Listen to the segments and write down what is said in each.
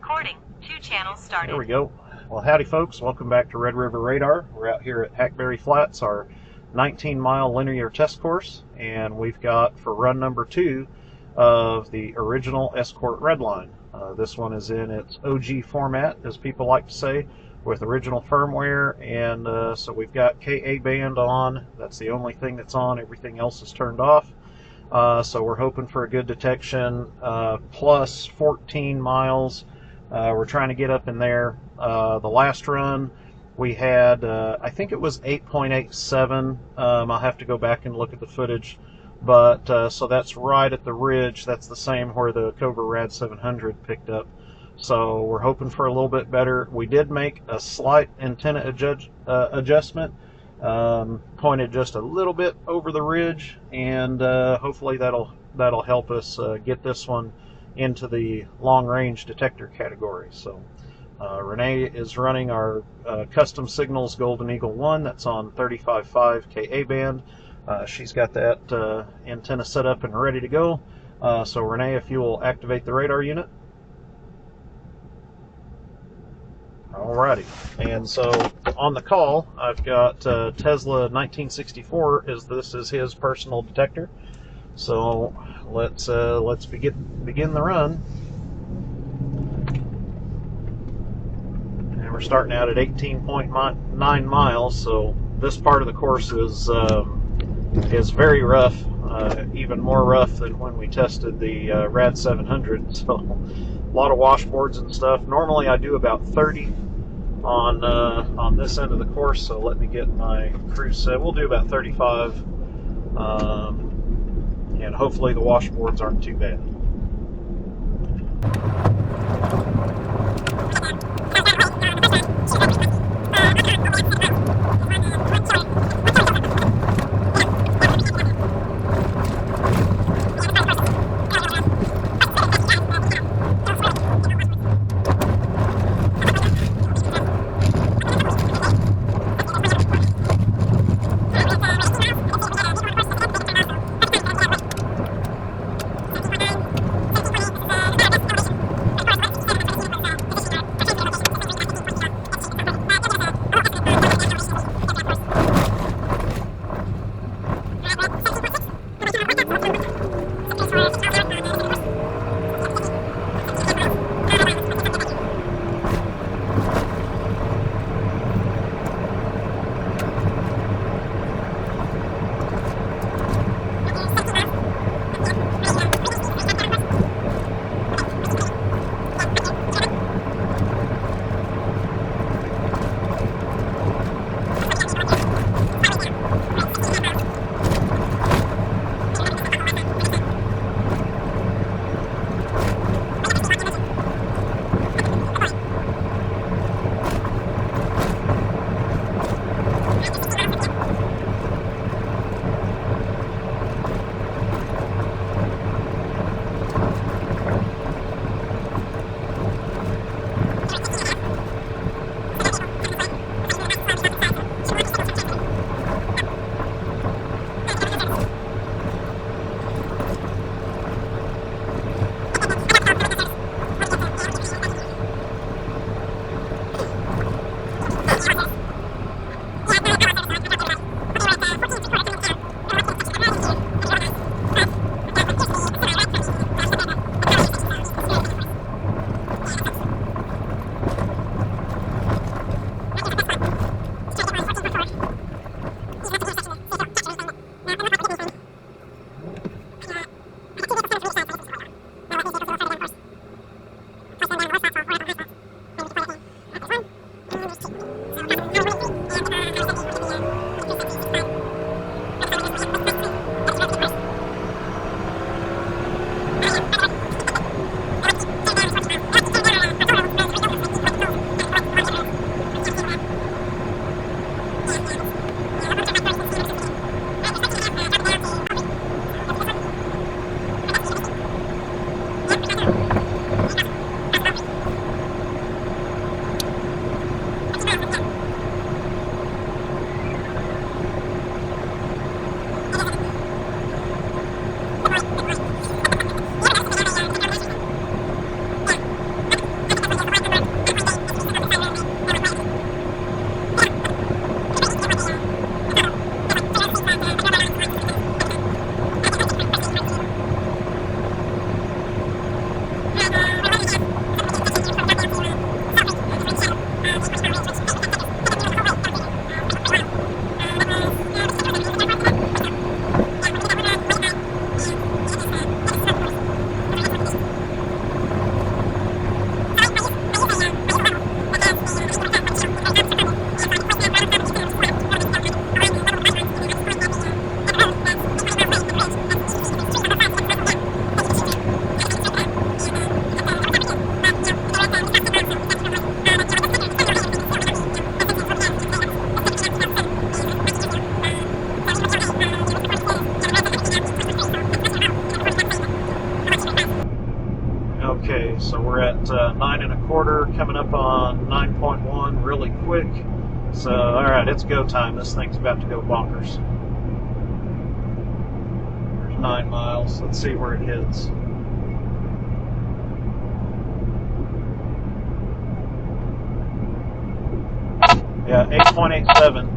Recording. 2 channels started. There we go. Well, howdy folks. Welcome back to Red River Radar. We're out here at Hackberry Flats, our 19-mile linear test course, and we've got for run number 2 of the original Escort Redline. This one is in its OG format, as people like to say, with original firmware, and so we've got KA band on. That's the only thing that's on. Everything else is turned off. So we're hoping for a good detection, plus 14 miles. We're trying to get up in there. The last run we had, I think it was 8.87. I'll have to go back and look at the footage. But so that's right at the ridge. That's the same where the Cobra Rad 700 picked up. So we're hoping for a little bit better. We did make a slight antenna adjustment, pointed just a little bit over the ridge, and hopefully that'll help us get this one into the long-range detector category. So Renee is running our Kustom Signals Golden Eagle 1. That's on 35.5 KA band. She's got that antenna set up and ready to go. So Renee, if you will activate the radar unit. Alrighty, and so on the call, I've got Tesla 1964. This is his personal detector. So let's begin the run. And we're starting out at 18.9 miles. So this part of the course is very rough, even more rough than when we tested the Rad 700. So a lot of washboards and stuff. Normally I do about 30 on this end of the course, so let me get my cruise set. We'll do about 35, and hopefully the washboards aren't too bad. we're at 9 1/4, coming up on 9.1 really quick. So, all right, it's go time. This thing's about to go bonkers. There's 9 miles. Let's see where it hits. Yeah, 8.87.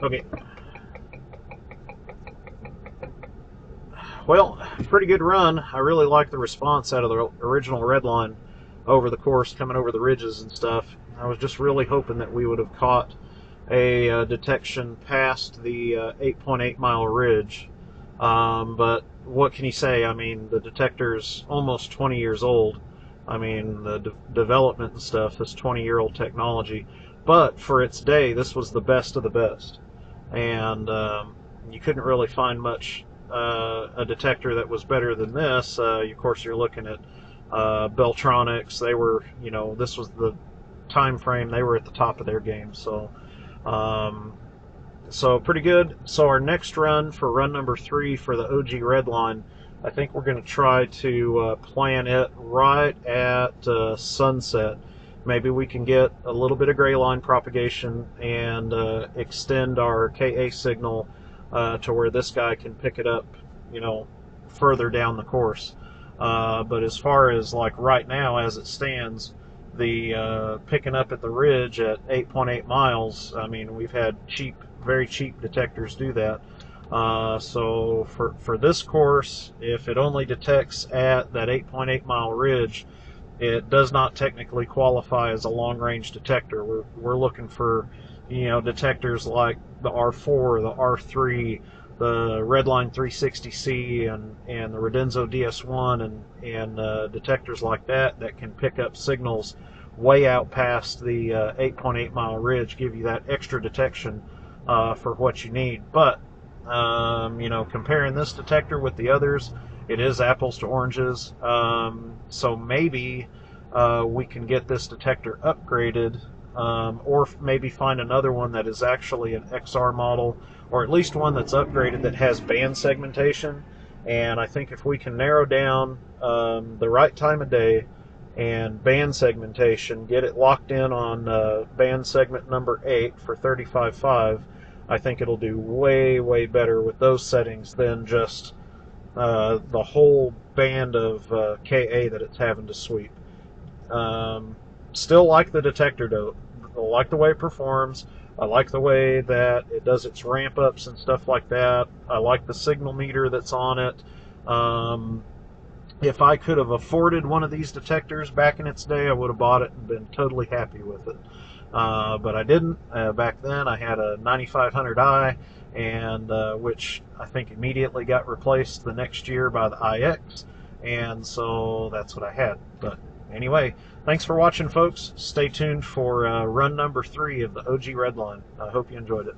Okay. Well, pretty good run. I really like the response out of the original Redline over the course, coming over the ridges and stuff. I was just really hoping that we would have caught a detection past the 8.8 mile ridge. But what can you say? I mean, the detector's almost 20 years old. I mean, the development and stuff is 20-year-old technology. But for its day, this was the best of the best. And you couldn't really find much a detector that was better than this. Of course, you're looking at Beltronics. They were, you know, this was the time frame. They were at the top of their game. So, so pretty good. So our next run for run number 3 for the OG Redline, I think we're going to try to plan it right at sunset. Maybe we can get a little bit of gray line propagation and extend our KA signal to where this guy can pick it up, you know, further down the course. But as far as like right now, as it stands, the picking up at the ridge at 8.8 miles. I mean, we've had very cheap detectors do that. So for this course, if it only detects at that 8.8 mile ridge, it does not technically qualify as a long-range detector. We're looking for, detectors like the R4, the R3, the Redline 360C, and the Redenzo DS1, and detectors like that can pick up signals way out past the 8.8 mile ridge, give you that extra detection for what you need. But comparing this detector with the others, it is apples to oranges. So maybe we can get this detector upgraded, or maybe find another one that is actually an XR model, or at least one that's upgraded that has band segmentation. And I think if we can narrow down the right time of day and band segmentation, get it locked in on band segment number 8 for 35.5, I think it'll do way, way better with those settings than just the whole band of KA that it's having to sweep. Still like the detector though. I like the way it performs. I like the way that it does its ramp ups and stuff like that. I like the signal meter that's on it. If I could have afforded one of these detectors back in its day, I would have bought it and been totally happy with it. But I didn't. Back then I had a 9500i, and which I think immediately got replaced the next year by the IX, and so that's what I had. But anyway, thanks for watching, folks. Stay tuned for run number 3 of the OG Redline. I hope you enjoyed it.